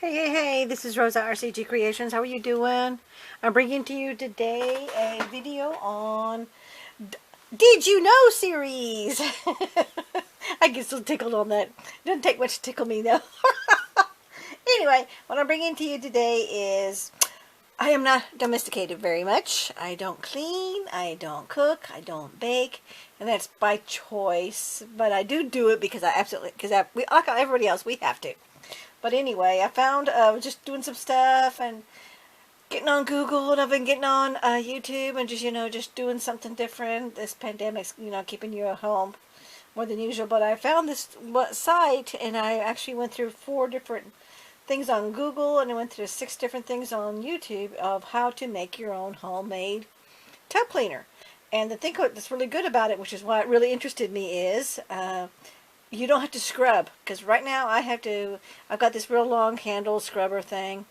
Hey, this is Rosa RCG Creations. How are you doing? I'm bringing to you today a video on Did You Know series. I get so tickled on that. It doesn't take much to tickle me though. Anyway, what I'm bringing to you today is I am not domesticated very much. I don't clean, I don't cook, I don't bake, and that's by choice. But I do it because we, like everybody else, we have to. But anyway, I found just doing some stuff and getting on Google, and I've been getting on YouTube and just doing something different. This pandemic's keeping you at home more than usual. But I found this site, and I actually went through 4 different things on Google, and I went through 6 different things on YouTube of how to make your own homemade tub cleaner. And the thing that's really good about it, which is why it really interested me, is you don't have to scrub, because right now I've got this real long handle scrubber thing,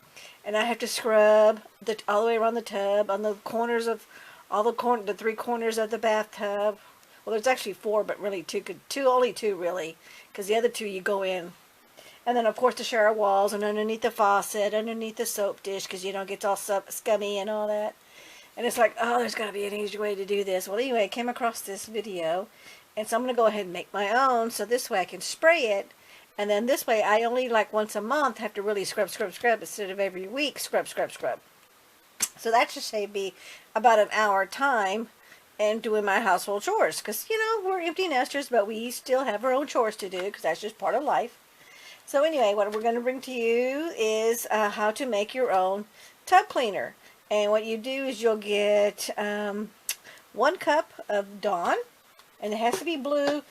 and I have to scrub all the way around the tub, on the corners of the 3 corners of the bathtub. Well, there's actually 4, but really only 2 really, because the other 2 you go in. And then of course the shower walls, and underneath the faucet, underneath the soap dish, because it gets all scummy and all that. And it's like, oh, there's got to be an easier way to do this. Well, anyway, I came across this video, and so I'm going to go ahead and make my own, so this way I can spray it, and then this way I only, like, once a month have to really scrub instead of every week scrub. So that should save me about an hour time and doing my household chores, because, we're empty nesters, but we still have our own chores to do, because that's just part of life. So anyway, what we're going to bring to you is how to make your own tub cleaner. And what you do is you'll get 1 cup of Dawn, and it has to be blue.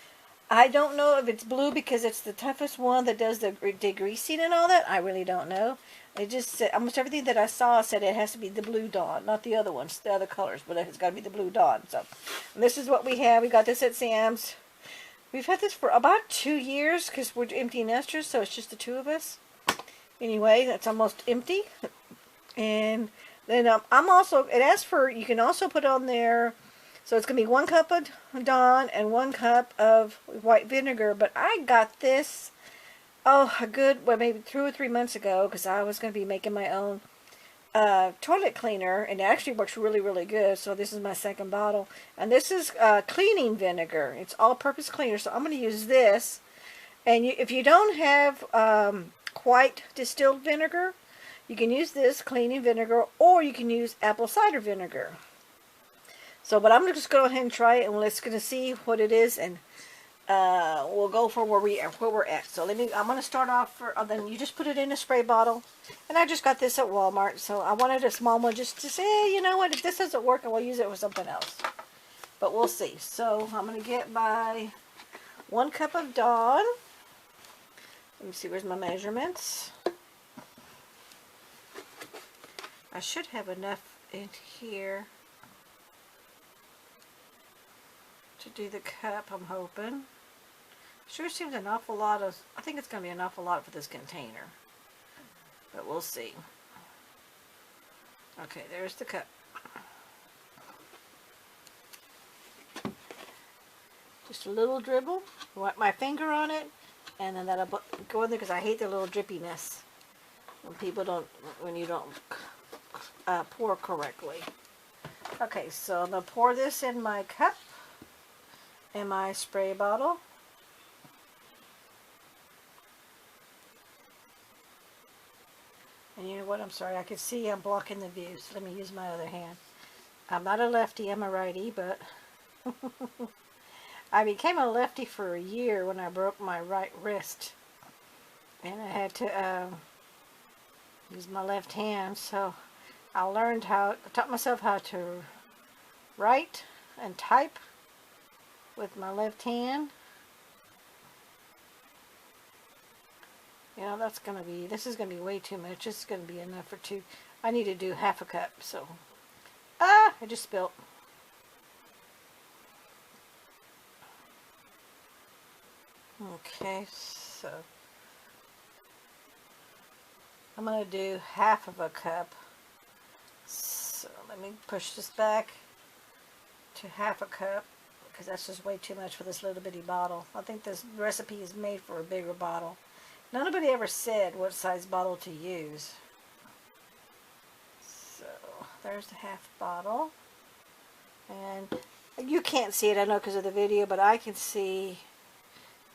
I don't know if it's blue because it's the toughest one that does the degreasing and all that. I really don't know. It just said, almost everything that I saw said it has to be the blue Dawn, not the other ones, the other colors, but it's got to be the blue Dawn. So this is what we have. We got this at Sam's. We've had this for about 2 years because we're empty nesters, so it's just the 2 of us. Anyway, that's almost empty. And then I'm also, it asks for, you can also put on there, so it's going to be 1 cup of Dawn and 1 cup of white vinegar. But I got this, maybe 2 or 3 months ago, because I was going to be making my own toilet cleaner, and it actually works really, really good. So this is my 2nd bottle, and this is cleaning vinegar. It's all-purpose cleaner, so I'm going to use this. And if you don't have white distilled vinegar, you can use this cleaning vinegar, or you can use apple cider vinegar. So, but I'm just going to go ahead and try it, and let's going to see what it is, and we'll go for where we're at. So I'm going to start off then you just put it in a spray bottle, and I just got this at Walmart, so I wanted a small one just to say, hey, you know what, if this doesn't work, I will use it with something else. But we'll see. So I'm going to get my 1 cup of Dawn. Let me see, where's my measurements? I should have enough in here to do the cup, I'm hoping. Sure seems an awful lot of, I think it's going to be an awful lot for this container. But we'll see. Okay, there's the cup. Just a little dribble. Wipe my finger on it, and then that'll go in there, because I hate the little drippiness when you don't pour correctly. Okay, so I'm going to pour this in my cup and my spray bottle. And you know what, I'm sorry, I can see I'm blocking the view, so let me use my other hand. I'm not a lefty, I'm a righty, but I became a lefty for a year when I broke my right wrist, and I had to use my left hand. So I taught myself how to write and type with my left hand. This is going to be way too much. This is going to be enough for 2. I need to do half a cup, so. I just spilled. Okay, so I'm going to do half of a cup. So let me push this back to half a cup, because that's just way too much for this little bitty bottle. I think this recipe is made for a bigger bottle. Nobody ever said what size bottle to use. So there's the half bottle. And you can't see it, I know, because of the video, but I can see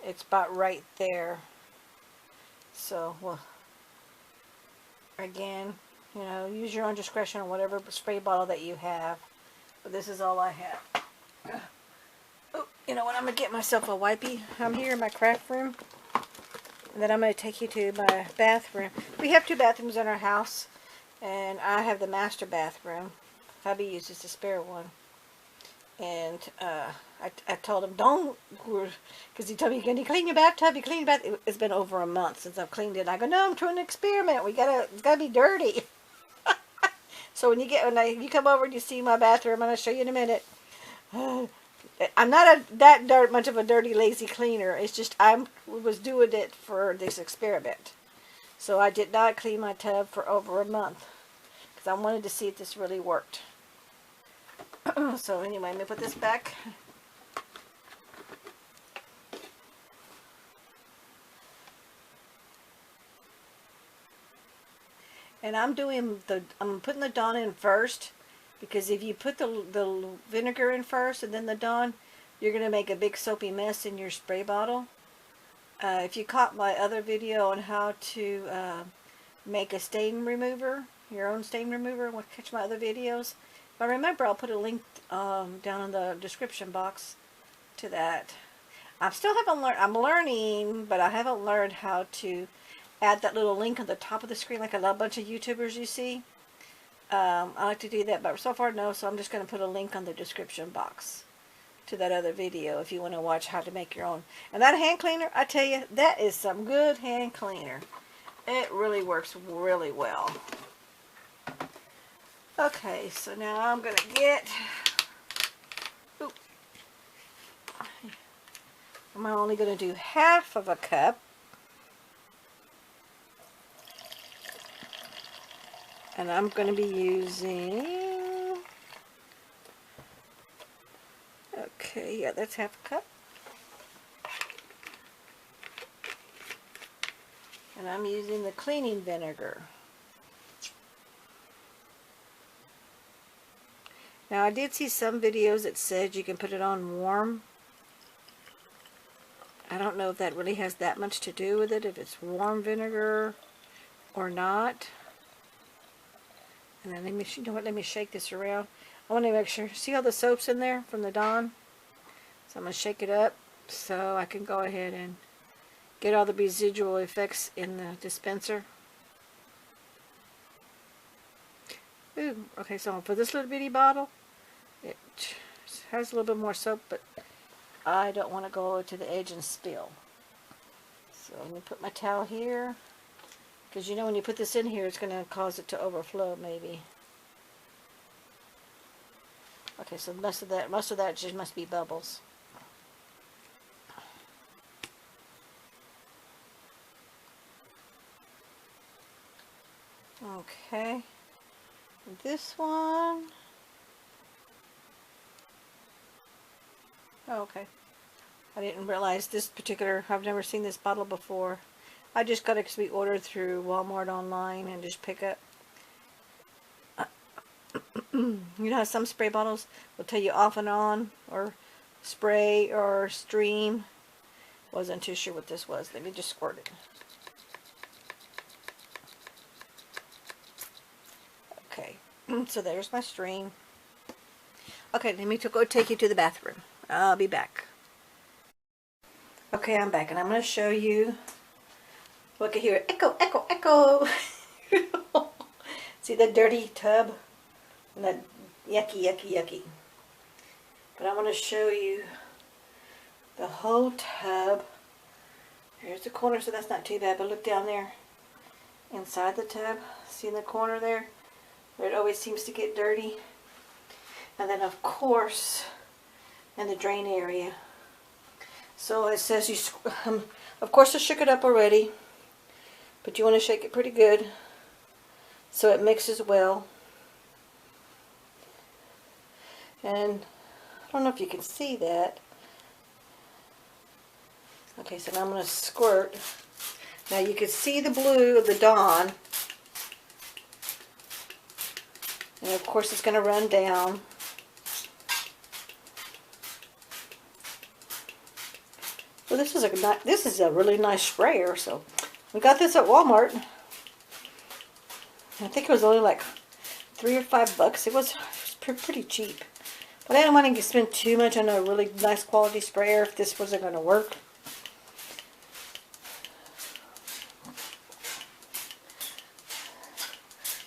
it's about right there. So, well, again, you know, use your own discretion on whatever spray bottle that you have. But this is all I have. Oh, you know what? I'm going to get myself a wipey. I'm here in my craft room. And then I'm going to take you to my bathroom. We have 2 bathrooms in our house. And I have the master bathroom. Hubby uses the spare one. And I told him, don't, because he told me, can you clean your bathtub? You clean your bathtub. It's been over a month since I've cleaned it. I go, no, I'm trying to experiment. It's gotta be dirty. So when you come over and you see my bathroom, I'm gonna show you in a minute. I'm not much of a dirty, lazy cleaner. It's just I was doing it for this experiment. So I did not clean my tub for over a month because I wanted to see if this really worked. So anyway, let me put this back. And I'm putting the Dawn in first, because if you put the vinegar in first and then the Dawn, you're going to make a big soapy mess in your spray bottle. If you caught my other video on how to make a stain remover, your own stain remover, catch my other videos. If I remember, I'll put a link down in the description box to that. I still haven't learned, I'm learning, but I haven't learned how to add that little link on the top of the screen like a bunch of YouTubers you see. I like to do that, but so far no, so I'm just going to put a link on the description box to that other video if you want to watch how to make your own. And that hand cleaner, I tell you, that is some good hand cleaner. It really works really well. Okay, so now I'm going to get, I'm only going to do half of a cup. And I'm going to be using, okay, yeah, that's half a cup. And I'm using the cleaning vinegar. Now I did see some videos that said you can put it on warm. I don't know if that really has that much to do with it, if it's warm vinegar or not. And then you know what, let me shake this around. I want to make sure, see all the soap's in there from the Dawn? So I'm going to shake it up so I can go ahead and get all the residual effects in the dispenser. Ooh, okay, so for this little bitty bottle, it has a little bit more soap, but I don't want to go to the edge and spill. So let me put my towel here. Because you know when you put this in here, it's going to cause it to overflow maybe. Okay, so most of that just must be bubbles. Okay. This one. Oh, okay. I didn't realize this particular, I've never seen this bottle before. I just got it because we ordered through Walmart online and just pick up. You know how some spray bottles will tell you off and on, or spray or stream. Wasn't too sure what this was. Let me just squirt it. Okay, so there's my stream. Okay, let me go take you to the bathroom. I'll be back. Okay, I'm back, and I'm going to show you. Look at here. Echo, echo, echo. See the dirty tub? And that yucky, yucky, yucky. But I want to show you the whole tub. Here's the corner, so that's not too bad. But look down there inside the tub. See in the corner there? Where it always seems to get dirty. And then, of course, in the drain area. So it says you, of course I shook it up already. But you want to shake it pretty good so it mixes well. And I don't know if you can see that. Okay, so now I'm going to squirt. Now you can see the blue of the Dawn. And of course it's going to run down. Well, this is a really nice sprayer. So we got this at Walmart. I think it was only like $3 or $5. It was pretty cheap. But I didn't want to spend too much on a really nice quality sprayer if this wasn't going to work.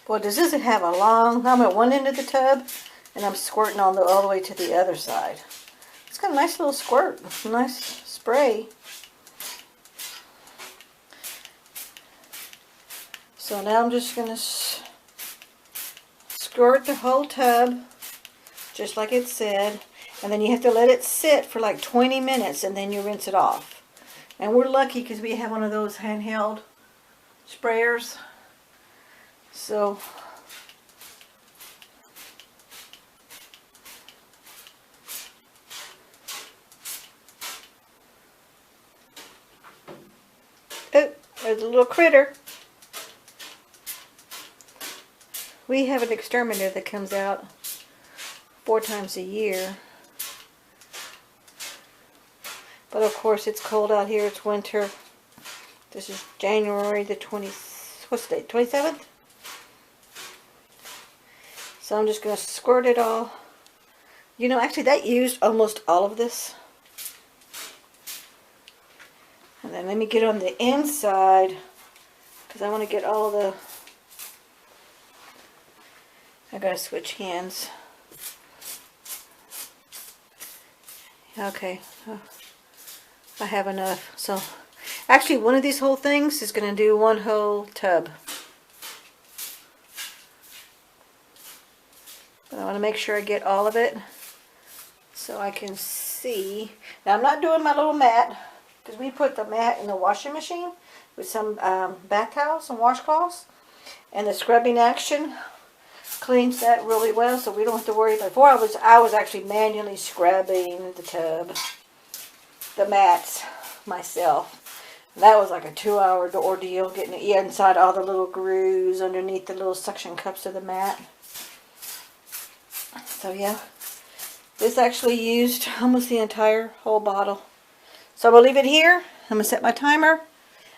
Boy, does this have a long... I'm at one end of the tub, and I'm squirting all the way to the other side. It's got a nice little squirt. Nice spray. So now I'm just going to squirt the whole tub, just like it said. And then you have to let it sit for like 20 minutes, and then you rinse it off. And we're lucky because we have one of those handheld sprayers. So oh, there's a little critter. We have an exterminator that comes out 4 times a year. But of course it's cold out here, it's winter. This is January the 20th, what's the date, 27th? So I'm just going to squirt it all. You know, actually that used almost all of this. And then let me get on the inside, because I want to get all the... I got to switch hands. Okay, I have enough. So actually one of these whole things is going to do one whole tub. But I want to make sure I get all of it so I can see. Now I'm not doing my little mat, because we put the mat in the washing machine with some bath towels and washcloths, and the scrubbing action cleans that really well, so we don't have to worry. Before I was actually manually scrubbing the tub, the mats myself. And that was like a 2-hour ordeal, getting it inside all the little grooves underneath the little suction cups of the mat. So yeah, this actually used almost the entire whole bottle. So I'm going to leave it here. I'm going to set my timer,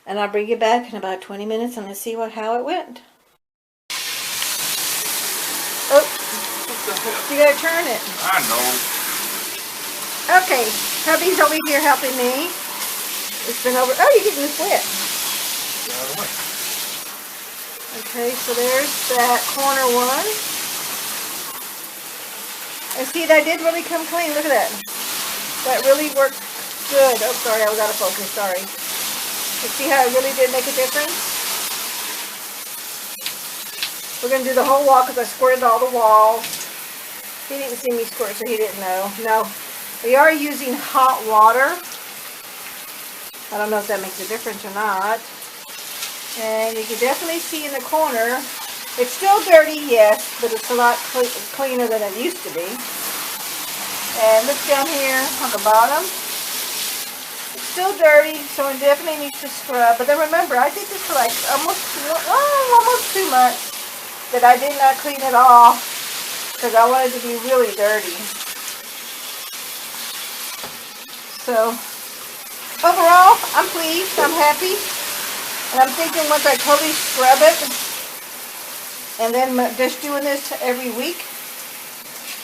and I'll bring it back in about 20 minutes and let's see how it went. Oh, you got to turn it. I know. Okay, hubby's over here helping me. It's been over. Oh, you're getting this wet. Okay, so there's that corner one. And see, that did really come clean. Look at that. That really worked good. Oh, sorry, I was out of focus. Sorry. But see how it really did make a difference? We're going to do the whole wall because I squirted all the walls. He didn't see me squirt, so he didn't know. No, we are using hot water. I don't know if that makes a difference or not. And you can definitely see in the corner, it's still dirty, yes, but it's a lot cleaner than it used to be. And look down here on the bottom. It's still dirty, so it definitely needs to scrub. But then remember, I did this for like almost 2 months that I did not clean it off because I wanted to be really dirty. So overall, I'm pleased, I'm happy. And I'm thinking once I totally scrub it, and then just doing this every week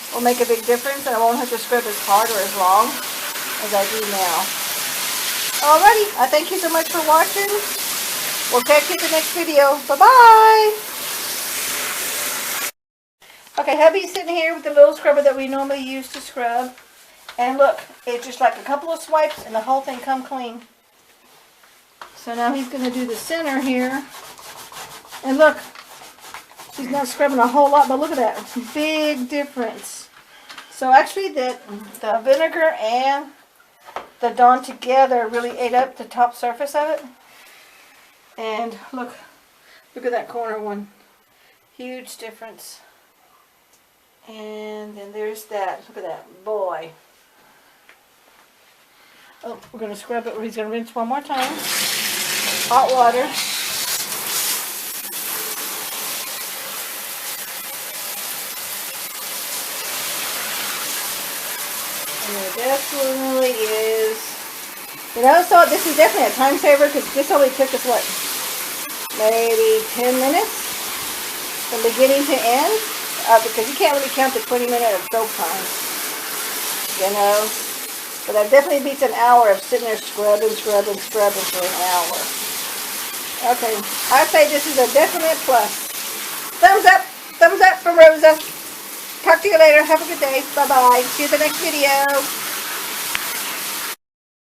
will make a big difference, and I won't have to scrub as hard or as long as I do now. Alrighty, I thank you so much for watching. We'll catch you in the next video. Bye-bye. Okay, hubby's sitting here with the little scrubber that we normally use to scrub. And look, it's just like a couple of swipes and the whole thing come clean. So now he's going to do the center here. And look, he's not scrubbing a whole lot, but look at that. Big difference. So actually the vinegar and the Dawn together really ate up the top surface of it. And look at that corner one. Huge difference. And then there's that. Look at that. Boy. Oh, we're going to scrub it. He's going to rinse one more time. hot water. And it definitely is. You know, so this is definitely a time saver because this only took us, what, maybe 10 minutes from beginning to end? Because you can't really count the 20-minute of soap time, you know. But that definitely beats an hour of sitting there scrubbing for an hour. Okay, I say this is a definite plus. Thumbs up from Rosa. Talk to you later. Have a good day. Bye-bye. See you in the next video.